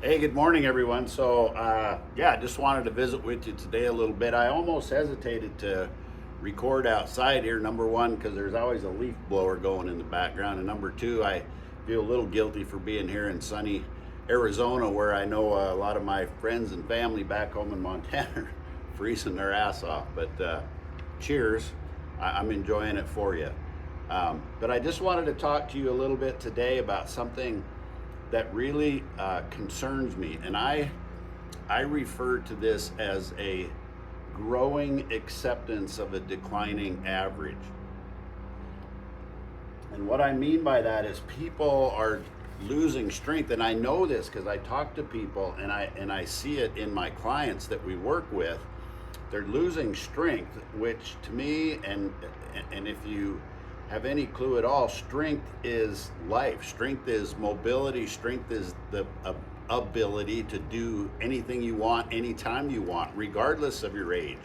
Hey, good morning, everyone. I just wanted to visit with you today a little bit. I almost hesitated to record outside here. Number one, because there's always a leaf blower going in the background, and number two, I feel a little guilty for being here in sunny Arizona, where I know a lot of my friends and family back home in Montana are freezing their ass off. But cheers, I'm enjoying it for you. But I just wanted to talk to you a little bit today about something that really concerns me, and I refer to this as a growing acceptance of a declining average. And what I mean by that is people are losing strength, and I know this because I talk to people and I see it in my clients that we work with. They're losing strength, which to me, and if you have any clue at all, strength is life. Strength is mobility. Strength is the ability to do anything you want, anytime you want, regardless of your age.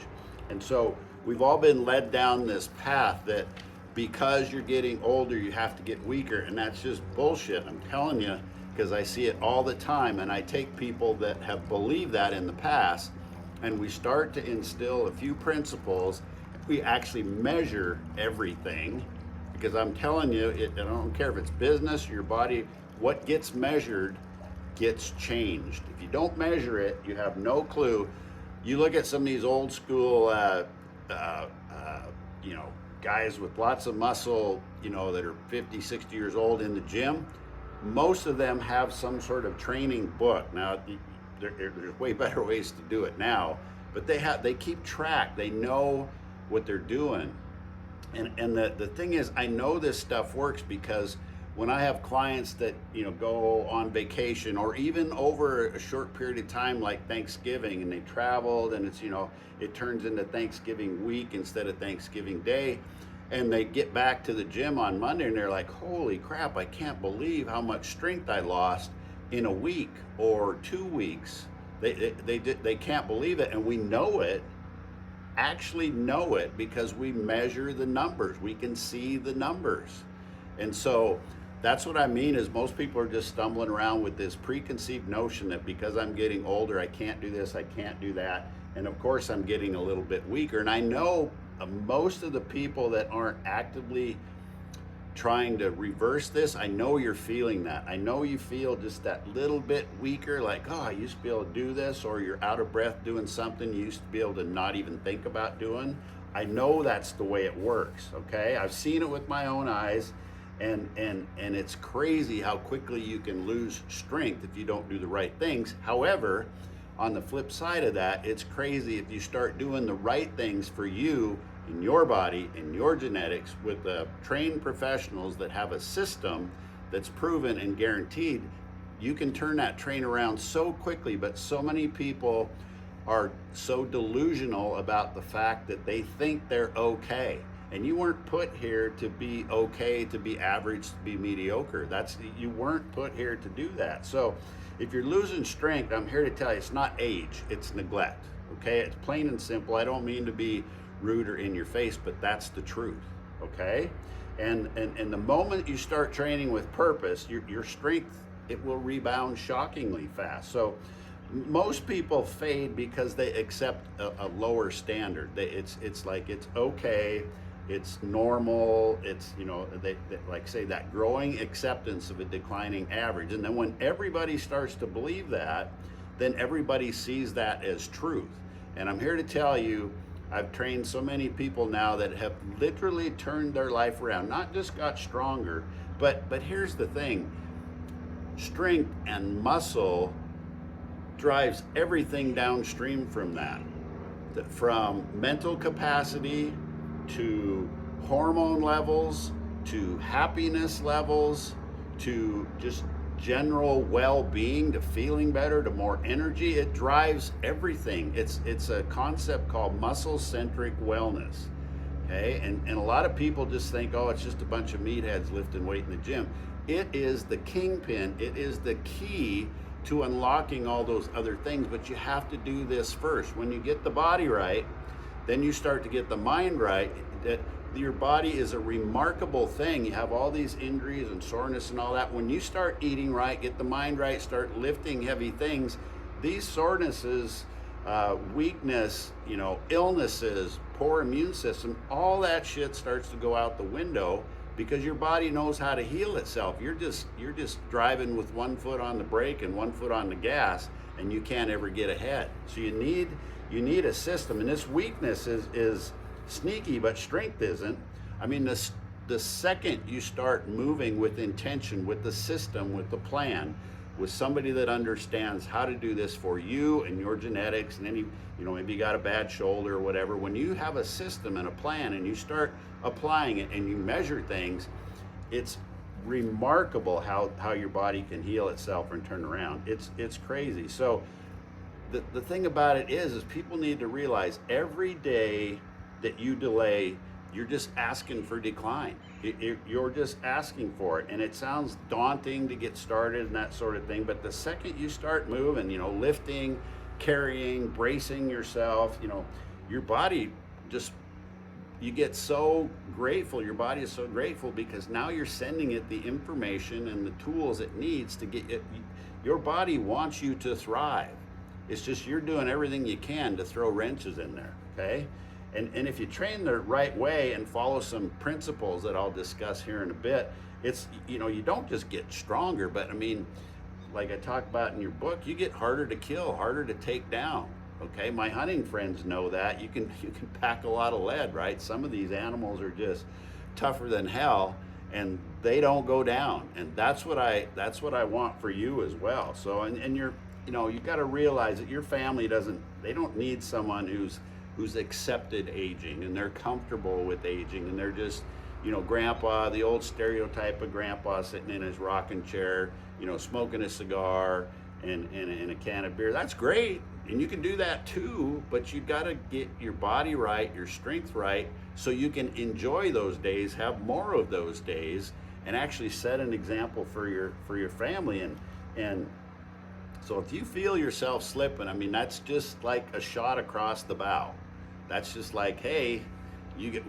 And so we've all been led down this path that because you're getting older, you have to get weaker. And that's just bullshit. I'm telling you, because I see it all the time. And I take people that have believed that in the past, and we start to instill a few principles. We actually measure everything, because I'm telling you, I don't care if it's business, your body, what gets measured gets changed. If you don't measure it, you have no clue. You look at some of these old school, guys with lots of muscle, that are 50, 60 years old in the gym. Most of them have some sort of training book. Now, there's way better ways to do it now, but they keep track. They know what they're doing. And the thing is, I know this stuff works because when I have clients that go on vacation, or even over a short period of time like Thanksgiving, and they traveled, and it's it turns into Thanksgiving week instead of Thanksgiving Day, and they get back to the gym on Monday and they're like, holy crap, I can't believe how much strength I lost in a week or 2 weeks. They can't believe it, and we know it. Actually know it because we measure the numbers. We can see the numbers. And so that's what I mean is most people are just stumbling around with this preconceived notion that because I'm getting older, I can't do this, I can't do that. And of course I'm getting a little bit weaker. And I know most of the people that aren't actively trying to reverse this, I know you're feeling that. I know you feel just that little bit weaker, like, oh, I used to be able to do this, or you're out of breath doing something you used to be able to not even think about doing. I know that's the way it works, okay? I've seen it with my own eyes, and it's crazy how quickly you can lose strength if you don't do the right things. However, on the flip side of that, it's crazy if you start doing the right things for you in your body, in your genetics, with trained professionals that have a system that's proven and guaranteed. You can turn that train around so quickly, but so many people are so delusional about the fact that they think they're okay. And you weren't put here to be okay, to be average, to be mediocre. You weren't put here to do that. So if you're losing strength, I'm here to tell you, it's not age, it's neglect. Okay, it's plain and simple. I don't mean to be rude or in your face, but that's the truth. Okay, and the moment you start training with purpose, your strength, it will rebound shockingly fast. So most people fade because they accept a lower standard. It's like it's okay, it's normal, it's they like say that growing acceptance of a declining average. And then when everybody starts to believe that, then everybody sees that as truth. And I'm here to tell you, I've trained so many people now that have literally turned their life around, not just got stronger, but here's the thing, strength and muscle drives everything downstream from that, from mental capacity to hormone levels to happiness levels to just general well-being, to feeling better, to more energy. It drives everything. It's a concept called muscle-centric wellness. Okay, and a lot of people just think, oh, it's just a bunch of meatheads lifting weight in the gym. It is the kingpin. It is the key to unlocking all those other things, but you have to do this first. When you get the body right, then you start to get the mind right. That your body is a remarkable thing. You have all these injuries and soreness and all that. When you start eating right, get the mind right, start lifting heavy things, these sorenesses, weakness, illnesses, poor immune system, all that shit starts to go out the window because your body knows how to heal itself. You're just driving with one foot on the brake and one foot on the gas, and you can't ever get ahead. So you need a system, and this weakness is sneaky, but strength isn't. I mean, the second you start moving with intention, with the system, with the plan, with somebody that understands how to do this for you and your genetics, and any, maybe you got a bad shoulder or whatever, when you have a system and a plan and you start applying it and you measure things, it's remarkable how your body can heal itself and turn around. It's crazy. So the thing about it is people need to realize every day that you delay, you're just asking for decline. You're just asking for it, and it sounds daunting to get started and that sort of thing, but the second you start moving, lifting, carrying, bracing yourself, your body just, you get so grateful. Your body is so grateful because now you're sending it the information and the tools it needs to get it. Your body wants you to thrive. It's just you're doing everything you can to throw wrenches in there, okay? And if you train the right way and follow some principles that I'll discuss here in a bit, it's, you don't just get stronger, but I mean, like I talk about in your book, you get harder to kill, harder to take down, okay? My hunting friends know that. You can pack a lot of lead, right? Some of these animals are just tougher than hell, and they don't go down. And that's what I want for you as well. So, and you're, you got to realize that your family they don't need someone who's accepted aging and they're comfortable with aging, and they're just, grandpa, the old stereotype of grandpa sitting in his rocking chair, smoking a cigar and a can of beer. That's great, and you can do that too, but you got to get your body right, your strength right, so you can enjoy those days, have more of those days, and actually set an example for your family. And so if you feel yourself slipping, I mean, that's just like a shot across the bow. That's just like, hey,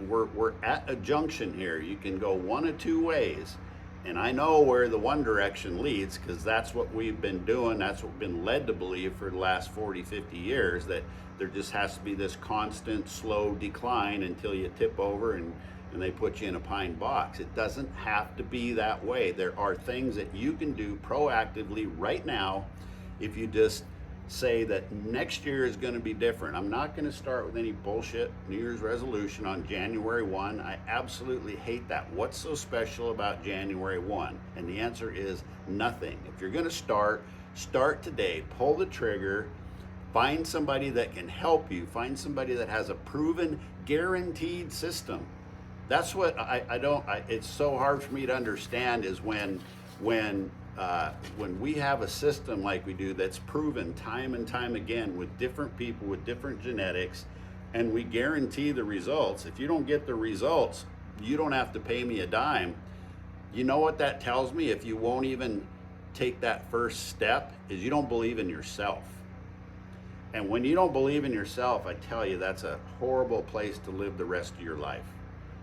we're at a junction here. You can go one of two ways. And I know where the one direction leads, because that's what we've been doing. That's what we've been led to believe for the last 40, 50 years, that there just has to be this constant, slow decline until you tip over and they put you in a pine box. It doesn't have to be that way. There are things that you can do proactively right now if you just say that next year is going to be different. I'm not going to start with any bullshit New Year's resolution on January 1. I absolutely hate that. What's so special about January 1? And the answer is nothing. If you're going to start today. Pull the trigger. Find somebody that can help you. Find somebody that has a proven, guaranteed system. That's what it's so hard for me to understand is when we have a system like we do that's proven time and time again with different people with different genetics, and we guarantee the results. If you don't get the results, you don't have to pay me a dime. You know what that tells me? If you won't even take that first step, is you don't believe in yourself. And when you don't believe in yourself, I tell you, that's a horrible place to live the rest of your life.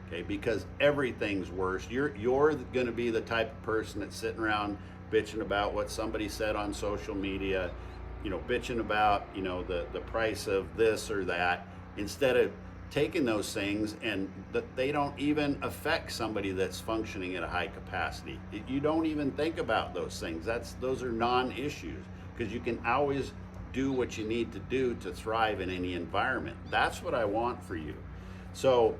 Okay, because everything's worse. You're going to be the type of person that's sitting around bitching about what somebody said on social media, bitching about, the price of this or that, instead of taking those things and that they don't even affect somebody that's functioning at a high capacity. You don't even think about those things. Those are non-issues, because you can always do what you need to do to thrive in any environment. That's what I want for you. So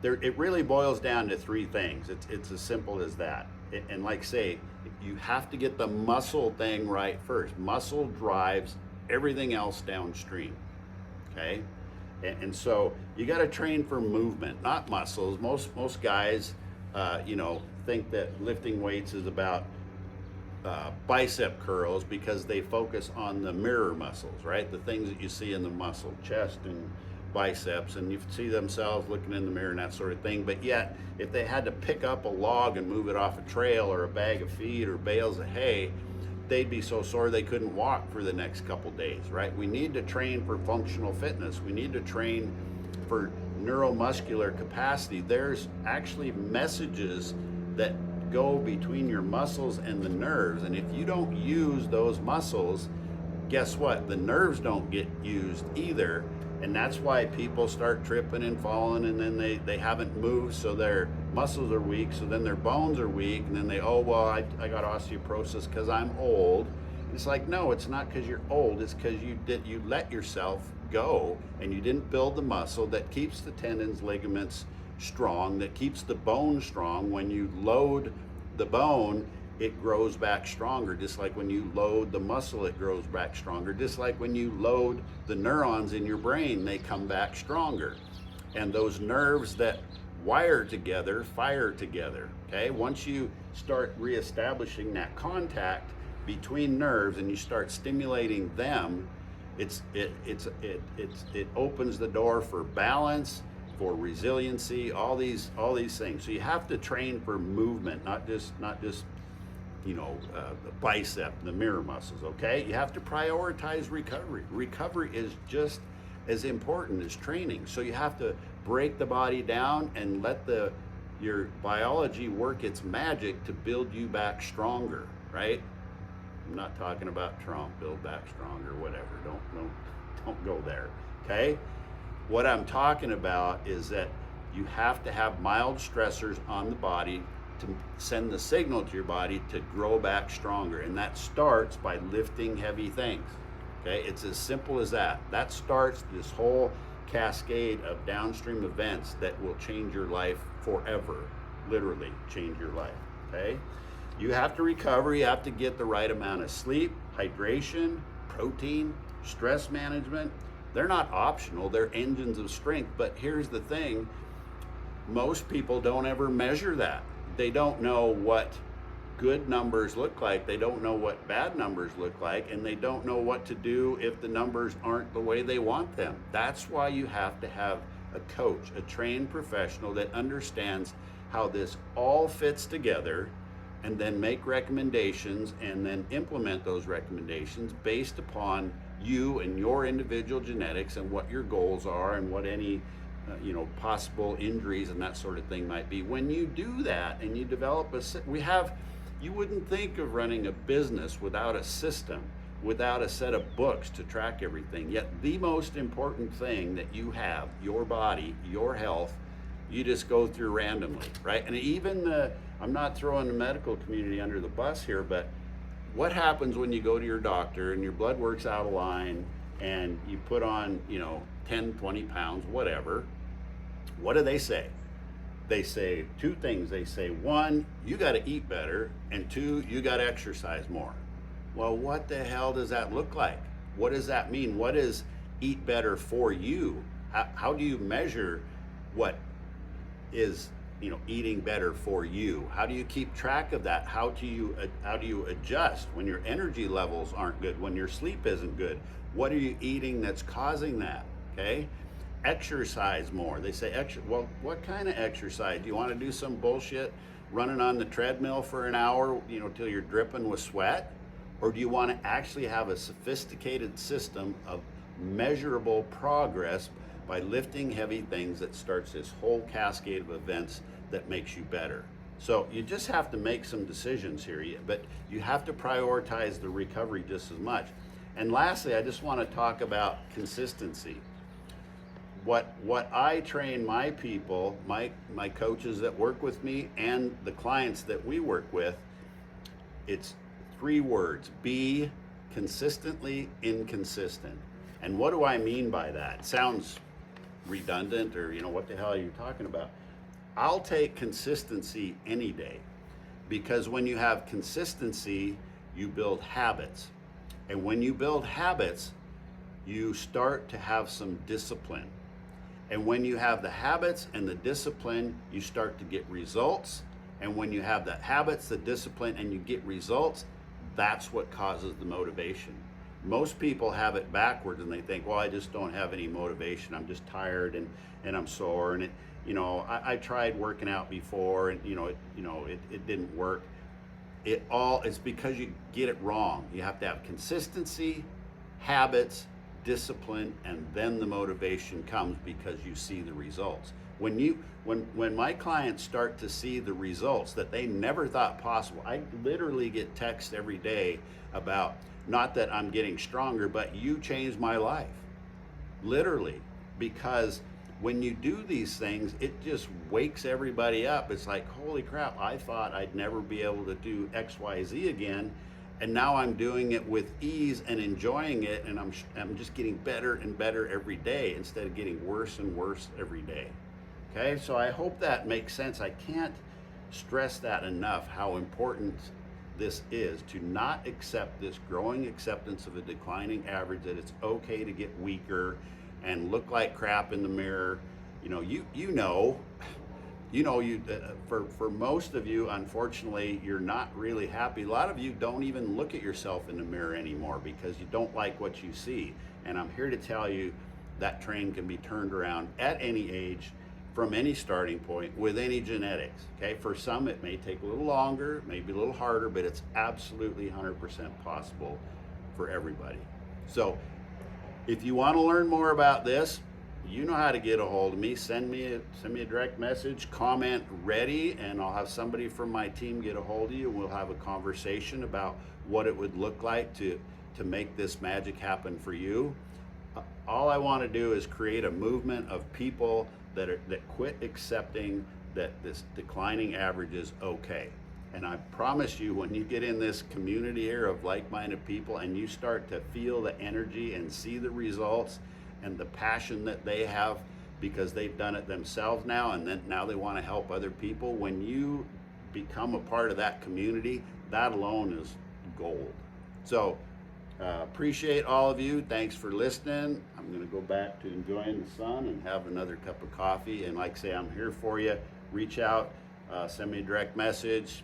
it really boils down to three things. It's as simple as that. And like say, you have to get the muscle thing right first. Muscle drives everything else downstream, okay? And so you got to train for movement, not muscles. Most guys, think that lifting weights is about bicep curls because they focus on the mirror muscles, right? The things that you see in the muscle, chest and biceps, and you see themselves looking in the mirror and that sort of thing. But yet, if they had to pick up a log and move it off a trail or a bag of feed or bales of hay, they'd be so sore they couldn't walk for the next couple days, right? We need to train for functional fitness. We need to train for neuromuscular capacity, there's actually messages that go between your muscles and the nerves. And if you don't use those muscles, guess what? The nerves don't get used either. And that's why people start tripping and falling, and then they haven't moved, so their muscles are weak, so then their bones are weak, and then I got osteoporosis because I'm old. It's like, no, it's not because you're old, it's because you let yourself go and you didn't build the muscle that keeps the tendons, ligaments strong, that keeps the bone strong. When you load the bone, it grows back stronger. Just like when you load the muscle, it grows back stronger. Just like when you load the neurons in your brain, they come back stronger. And those nerves that wire together fire together. Okay, once you start reestablishing that contact between nerves and you start stimulating them, it opens the door for balance, for resiliency, all these things. So you have to train for movement, not just the bicep, the mirror muscles. Okay, you have to prioritize recovery. Recovery is just as important as training. So you have to break the body down and let your biology work its magic to build you back stronger. Right? I'm not talking about Trump, build back stronger, whatever. Don't go there. Okay? What I'm talking about is that you have to have mild stressors on the body to send the signal to your body to grow back stronger. And that starts by lifting heavy things. Okay? It's as simple as that. That starts this whole cascade of downstream events that will change your life forever. Literally change your life. Okay? You have to recover, you have to get the right amount of sleep, hydration, protein, stress management. They're not optional, they're engines of strength. But here's the thing, most people don't ever measure that. They don't know what good numbers look like, they don't know what bad numbers look like, and they don't know what to do if the numbers aren't the way they want them. That's why you have to have a coach, a trained professional that understands how this all fits together, and then make recommendations and then implement those recommendations based upon you and your individual genetics and what your goals are and what any possible injuries and that sort of thing might be. When you do that and you develop you wouldn't think of running a business without a system, without a set of books to track everything. Yet the most important thing that you have, your body, your health, you just go through randomly, right? And even I'm not throwing the medical community under the bus here, but what happens when you go to your doctor and your blood work's out of line and you put on, 10, 20 pounds, whatever? What do they say? They say two things. They say, one, you got to eat better, and two, you got to exercise more. Well, what the hell does that look like? What does that mean? What is eat better for you? How do you measure what is eating better for you? How do you keep track of that? How do you adjust when your energy levels aren't good, when your sleep isn't good? What are you eating that's causing that? Okay, exercise more. They say well, what kind of exercise? Do you want to do some bullshit running on the treadmill for an hour, till you're dripping with sweat? Or do you want to actually have a sophisticated system of measurable progress by lifting heavy things that starts this whole cascade of events that makes you better? So you just have to make some decisions here, but you have to prioritize the recovery just as much. And lastly, I just want to talk about consistency. What I train my people, my coaches that work with me and the clients that we work with, it's 3 words: be consistently inconsistent. And what do I mean by that? It sounds redundant, or what the hell are you talking about? I'll take consistency any day, because when you have consistency, you build habits. And when you build habits, you start to have some discipline. And when you have the habits and the discipline, you start to get results. And when you have the habits, the discipline, and you get results, that's what causes the motivation. Most people have it backwards, and they think, well, I just don't have any motivation. I'm just tired and I'm sore, and I tried working out before, and it didn't work. It's because you get it wrong. You have to have consistency, habits, discipline, and then the motivation comes because you see the results. When my clients start to see the results that they never thought possible, I literally get texts every day about, not that I'm getting stronger, but you changed my life. Literally, because when you do these things, it just wakes everybody up. It's like, holy crap, I thought I'd never be able to do XYZ again, and now I'm doing it with ease and enjoying it, and I'm just getting better and better every day instead of getting worse and worse every day. Okay, so I hope that makes sense. I can't stress that enough, how important this is, to not accept this growing acceptance of a declining average, that it's okay to get weaker and look like crap in the mirror. For most of you, unfortunately, you're not really happy. A lot of you don't even look at yourself in the mirror anymore because you don't like what you see. And I'm here to tell you that train can be turned around at any age, from any starting point, with any genetics. Okay, for some it may take a little longer, maybe a little harder, but it's absolutely 100% possible for everybody. So if you want to learn more about this, you know how to get a hold of me. Send me a direct message, comment ready, and I'll have somebody from my team get a hold of you. We'll have a conversation about what it would look like to make this magic happen for you. All I want to do is create a movement of people that quit accepting that this declining average is okay. And I promise you, when you get in this community here of like-minded people and you start to feel the energy and see the results and the passion that they have because they've done it themselves now, and then now they want to help other people, when you become a part of that community, that alone is gold. So appreciate all of you. Thanks for listening. I'm going to go back to enjoying the sun and have another cup of coffee. And like I say, I'm here for you. Reach out, send me a direct message,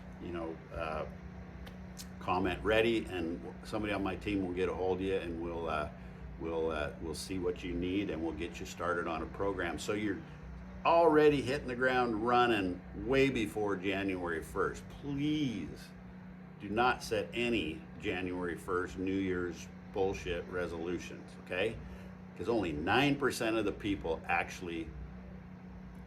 comment ready, and somebody on my team will get a hold of you, and we'll see what you need, and we'll get you started on a program so you're already hitting the ground running way before January 1st. Please do not set any January 1st New Year's bullshit resolutions, okay? Because only 9% of the people actually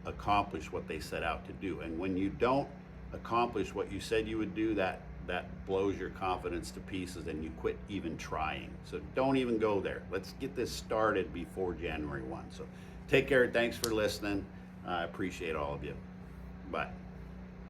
accomplish what they set out to do. And when you don't accomplish what you said you would do, that blows your confidence to pieces, and you quit even trying. So don't even go there. Let's get this started before January 1. So take care. Thanks for listening. I appreciate all of you. Bye.